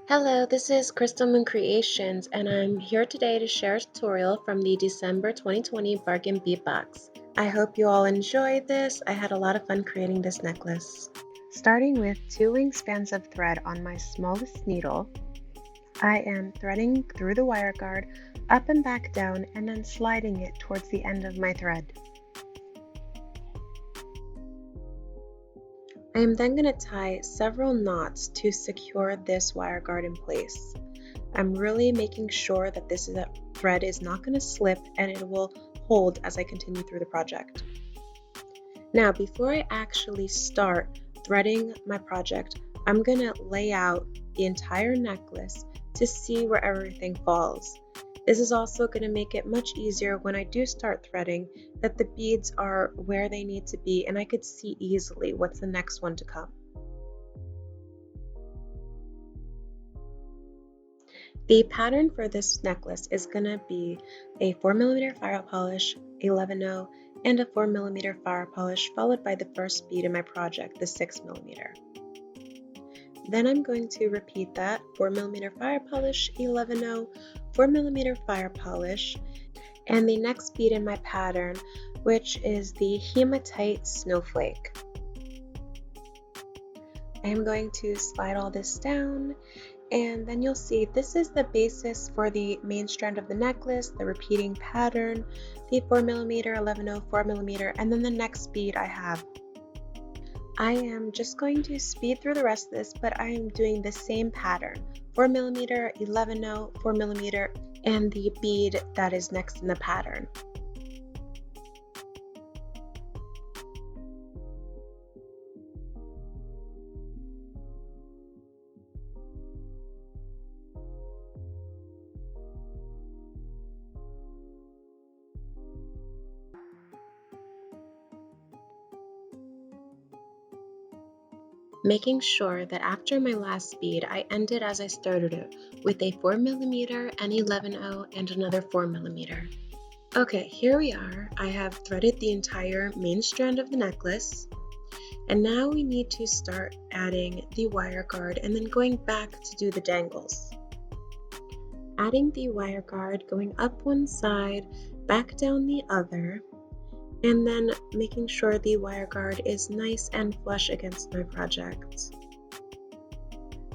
Hello, this is Crystal Creations, and I'm here today to share a tutorial from the December 2020 Bargain Bead Box. I hope you all enjoyed this. I had a lot of fun creating this necklace. Starting with 2 wingspans of thread on my smallest needle, I am threading through the wire guard, up and back down, and then sliding it towards the end of my thread. I am then going to tie several knots to secure this wire guard in place. I'm really making sure that this thread is not going to slip and it will hold as I continue through the project. Now, before I actually start threading my project, I'm going to lay out the entire necklace to see where everything falls. This is also going to make it much easier when I do start threading that the beads are where they need to be and I could see easily what's the next one to come. The pattern for this necklace is going to be a 4mm Firepolish, a 11/0, and a 4mm Firepolish, followed by the first bead in my project, the 6mm. Then I'm going to repeat that 4mm Firepolish, 11/0, 4mm Firepolish, and the next bead in my pattern, which is the Hematite Snowflake. I am going to slide all this down, and then you'll see this is the basis for the main strand of the necklace, the repeating pattern, the 4mm, 11/0, 4mm, and then the next bead I have. I am just going to speed through the rest of this, but I am doing the same pattern, 4mm, 11/0, 4mm, and the bead that is next in the pattern. Making sure that after my last bead, I ended as I started it, with a 4mm, an 11/0, and another 4mm. Okay, here we are. I have threaded the entire main strand of the necklace, and now we need to start adding the wire guard and then going back to do the dangles. Adding the wire guard, going up one side, back down the other, and then making sure the wire guard is nice and flush against my project.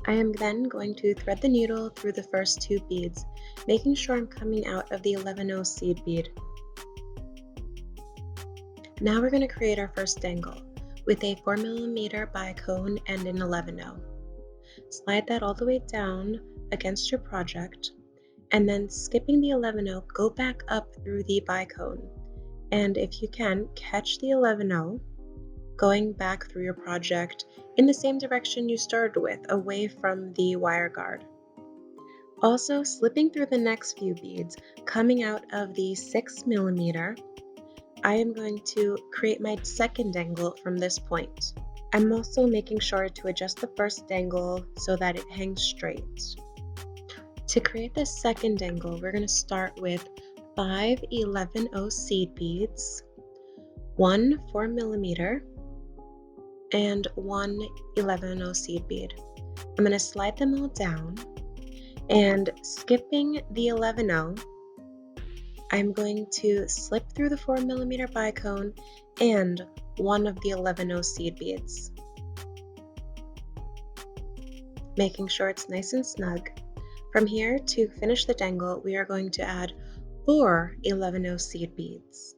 I am then going to thread the needle through the first 2 beads, making sure I'm coming out of the 11/0 seed bead. Now we're going to create our first dangle with a 4mm bicone and an 11/0. Slide that all the way down against your project, and then skipping the 11/0, go back up through the bicone. And if you can, catch the 11/0, going back through your project in the same direction you started with, away from the wire guard. Also, slipping through the next few beads, coming out of the 6mm, I am going to create my second dangle from this point. I'm also making sure to adjust the first dangle so that it hangs straight. To create the second dangle, we're going to start with 5 11/0 seed beads, 1 4mm, and 1 11/0 seed bead. I'm going to slide them all down, and skipping the 11/0, I'm going to slip through the 4mm bicone and one of the 11/0 seed beads, making sure it's nice and snug. From here, to finish the dangle, we are going to add 4 11/0 seed beads.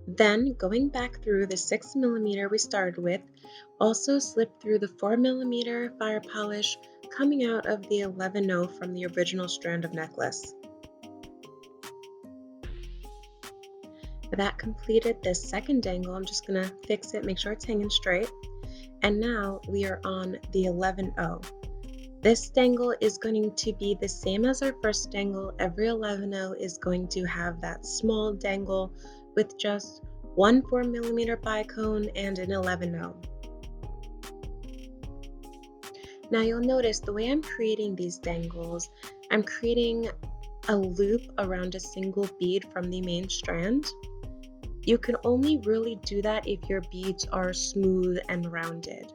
Then, going back through the 6mm we started with, also slip through the 4mm Firepolish, coming out of the 11/0 from the original strand of necklace. That completed this second dangle. I'm just going to fix it, make sure it's hanging straight. And now we are on the 11/0. This dangle is going to be the same as our first dangle. Every 11/0 is going to have that small dangle with just 1 4mm bicone and an 11/0. Now you'll notice the way I'm creating these dangles, I'm creating a loop around a single bead from the main strand. You can only really do that if your beads are smooth and rounded.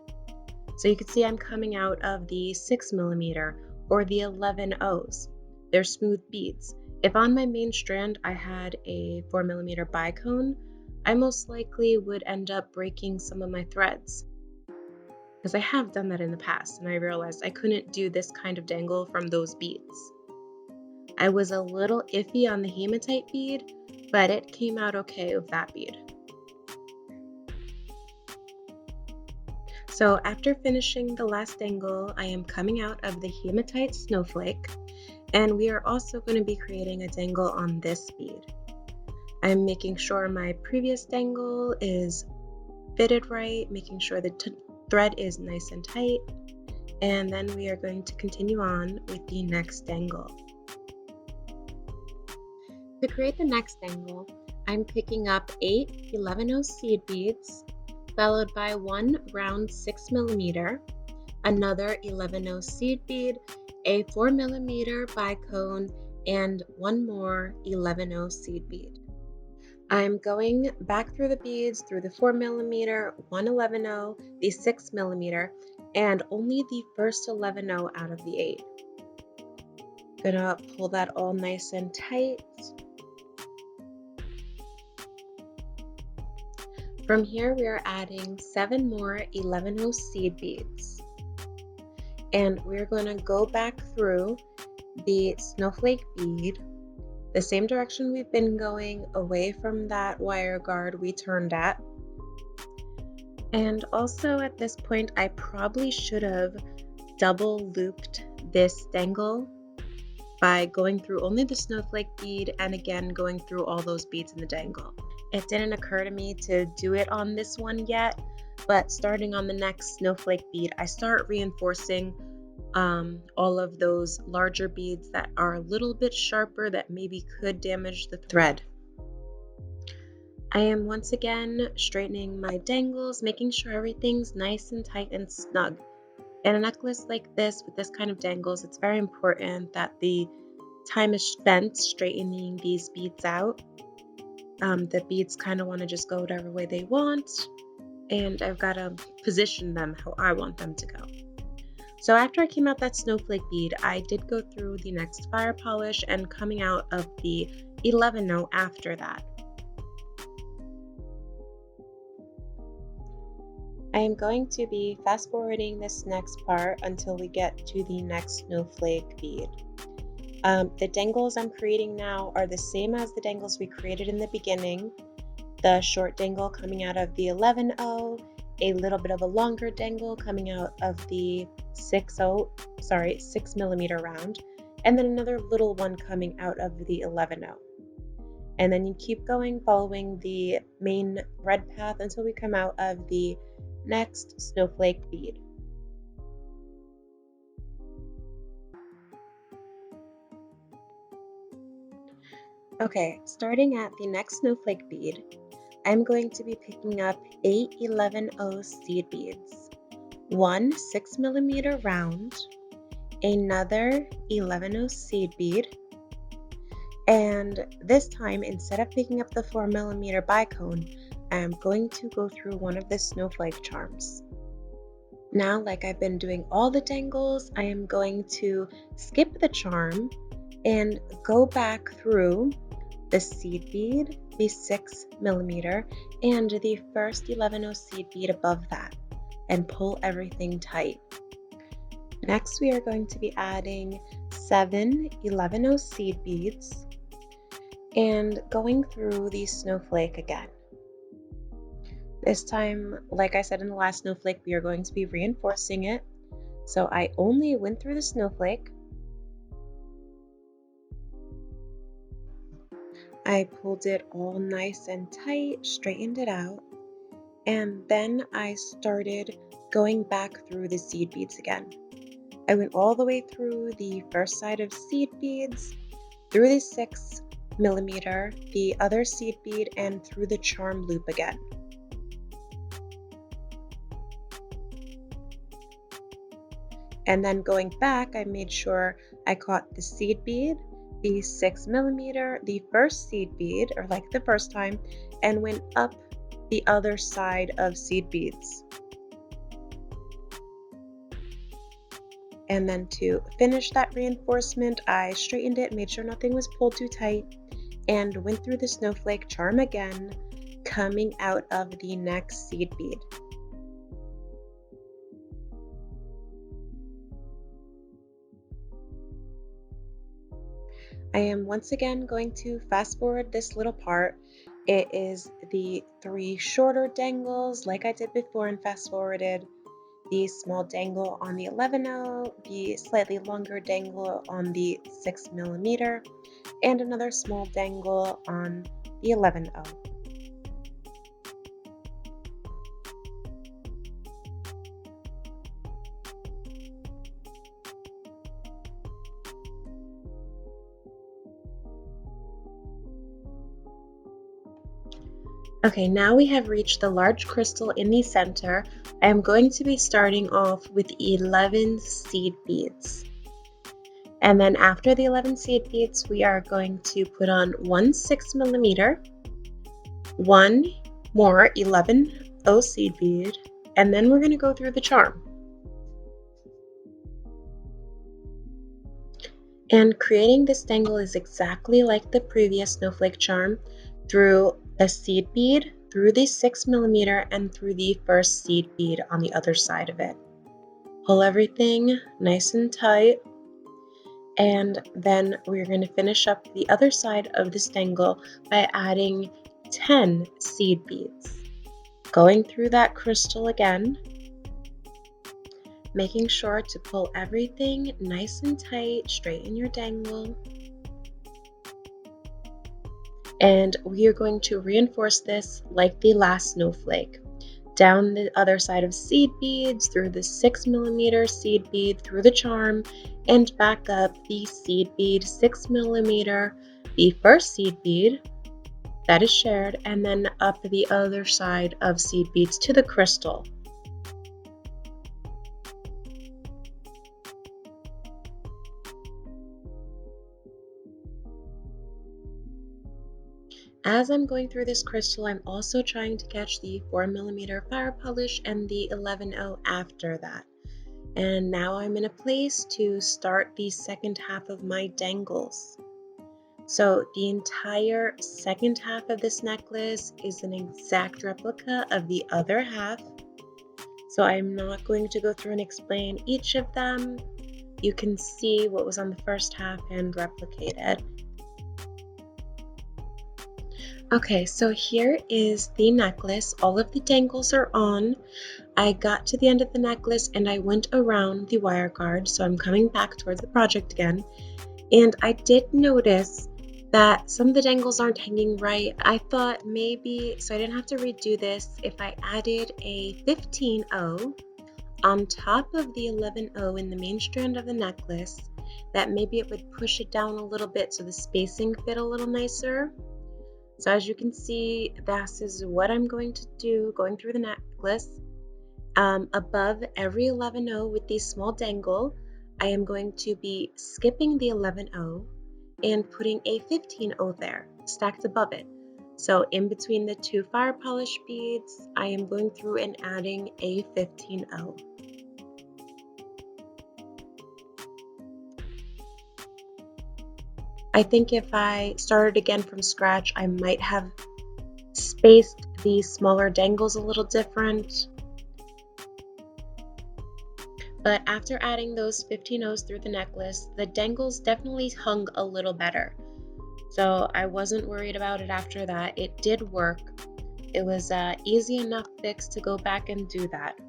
So you can see I'm coming out of the 6mm or the 11 O's. They're smooth beads. If on my main strand I had a 4mm bicone, I most likely would end up breaking some of my threads, because I have done that in the past and I realized I couldn't do this kind of dangle from those beads. I was a little iffy on the hematite bead, but it came out okay with that bead. So after finishing the last dangle, I am coming out of the Hematite Snowflake, and we are also going to be creating a dangle on this bead. I'm making sure my previous dangle is fitted right, making sure the thread is nice and tight, and then we are going to continue on with the next dangle. To create the next dangle, I'm picking up 8 11/0 seed beads, followed by one round 6mm, another 11/0 seed bead, a 4mm bicone, and one more 11/0 seed bead. I'm going back through the beads through the 4mm, one 11/0, the 6mm, and only the first 11/0 out of the 8. Gonna pull that all nice and tight. From here, we are adding 7 more 11/0 seed beads. And we're going to go back through the snowflake bead, the same direction we've been going, away from that wire guard we turned at. And also at this point, I probably should have double looped this dangle by going through only the snowflake bead and again going through all those beads in the dangle. It didn't occur to me to do it on this one yet, but starting on the next snowflake bead, I start reinforcing all of those larger beads that are a little bit sharper that maybe could damage the thread. I am once again straightening my dangles, making sure everything's nice and tight and snug. In a necklace like this, with this kind of dangles, it's very important that the time is spent straightening these beads out. The beads kind of want to just go whatever way they want, and I've got to position them how I want them to go. So after I came out that snowflake bead, I did go through the next fire polish and coming out of the 11/0 after that. I am going to be fast forwarding this next part until we get to the next snowflake bead. The dangles I'm creating now are the same as the dangles we created in the beginning. The short dangle coming out of the 11/0, a little bit of a longer dangle coming out of the 6mm round, and then another little one coming out of the 11/0. And then you keep going following the main thread path until we come out of the next snowflake bead. Okay, starting at the next snowflake bead, I'm going to be picking up 8 11/0 seed beads, one 6mm round, another 11/0 seed bead, and this time instead of picking up the 4mm bicone, I'm going to go through one of the snowflake charms. Now, like I've been doing all the dangles, I am going to skip the charm and go back through the seed bead, the 6mm, and the first 11/0 seed bead above that, and pull everything tight. Next, we are going to be adding 7 11/0 seed beads and going through the snowflake again. This time, like I said in the last snowflake, we are going to be reinforcing it. So I only went through the snowflake. I pulled it all nice and tight, straightened it out, and then I started going back through the seed beads again. I went all the way through the first side of seed beads, through the 6mm, the other seed bead, and through the charm loop again. And then going back, I made sure I caught the seed bead, the 6mm, the first seed bead, or like the first time, and went up the other side of seed beads. And then to finish that reinforcement, I straightened it, made sure nothing was pulled too tight, and went through the snowflake charm again, coming out of the next seed bead. I am once again going to fast forward this little part. It is the 3 shorter dangles like I did before and fast forwarded, the small dangle on the 11/0, the slightly longer dangle on the 6mm, and another small dangle on the 11/0. Okay, now we have reached the large crystal in the center. I am going to be starting off with 11 seed beads. And then after the 11 seed beads, we are going to put on 1 6mm, one more 11/0 seed bead, and then we're going to go through the charm. And creating this dangle is exactly like the previous snowflake charm, through the seed bead, through the 6mm, and through the first seed bead on the other side of it. Pull everything nice and tight, and then we're going to finish up the other side of this dangle by adding 10 seed beads. Going through that crystal again, making sure to pull everything nice and tight, straighten your dangle. And we are going to reinforce this like the last snowflake. Down the other side of seed beads, through the 6mm seed bead, through the charm, and back up the seed bead, 6mm, the first seed bead that is shared, and then up the other side of seed beads to the crystal. As I'm going through this crystal, I'm also trying to catch the 4mm Firepolish and the 11/0 after that. And now I'm in a place to start the second half of my dangles. So the entire second half of this necklace is an exact replica of the other half. So I'm not going to go through and explain each of them. You can see what was on the first half and replicate it. Okay, so here is the necklace. All of the dangles are on. I got to the end of the necklace and I went around the wire guard, so I'm coming back towards the project again. And I did notice that some of the dangles aren't hanging right. I thought maybe, so I didn't have to redo this, if I added a 15/0 on top of the 11/0 in the main strand of the necklace, that maybe it would push it down a little bit so the spacing fit a little nicer. So as you can see, this is what I'm going to do going through the necklace. Above every 11/0 with the small dangle, I am going to be skipping the 11/0 and putting a 15/0 there, stacked above it. So in between the 2 fire polish beads, I am going through and adding a 15/0. I think if I started again from scratch, I might have spaced the smaller dangles a little different. But after adding those 15/0s through the necklace, the dangles definitely hung a little better. So I wasn't worried about it after that. It did work. It was an easy enough fix to go back and do that.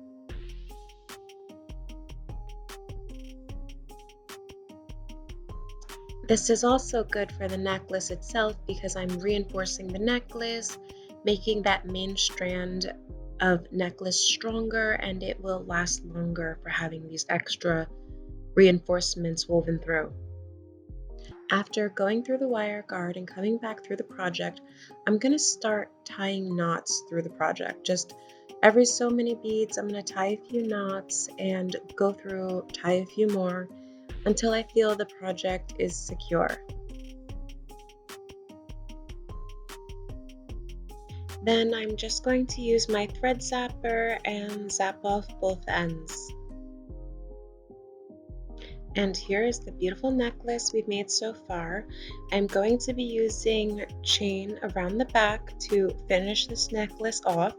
This is also good for the necklace itself because I'm reinforcing the necklace, making that main strand of necklace stronger, and it will last longer for having these extra reinforcements woven through. After going through the wire guard and coming back through the project, I'm going to start tying knots through the project. Just every so many beads, I'm going to tie a few knots and go through, tie a few more until I feel the project is secure. Then I'm just going to use my thread zapper and zap off both ends. And here is the beautiful necklace we've made so far. I'm going to be using chain around the back to finish this necklace off,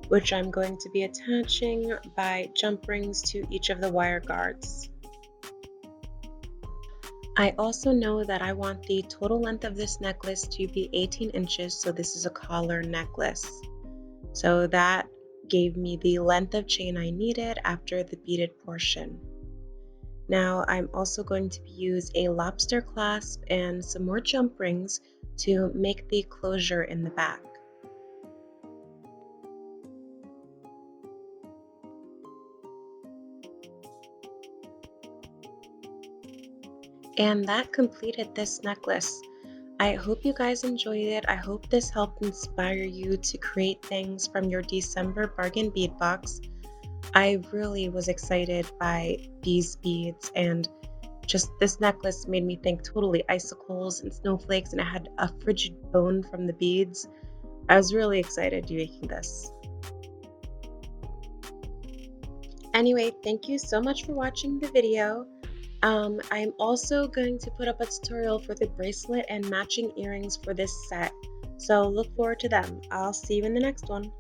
which I'm going to be attaching by jump rings to each of the wire guards. I also know that I want the total length of this necklace to be 18 inches, so this is a collar necklace. So that gave me the length of chain I needed after the beaded portion. Now I'm also going to use a lobster clasp and some more jump rings to make the closure in the back. And that completed this necklace. I hope you guys enjoyed it. I hope this helped inspire you to create things from your December bargain bead box. I really was excited by these beads, and just this necklace made me think totally icicles and snowflakes, and it had a frigid bone from the beads. I was really excited making this. Anyway, thank you so much for watching the video. I'm also going to put up a tutorial for the bracelet and matching earrings for this set, so look forward to them. I'll see you in the next one.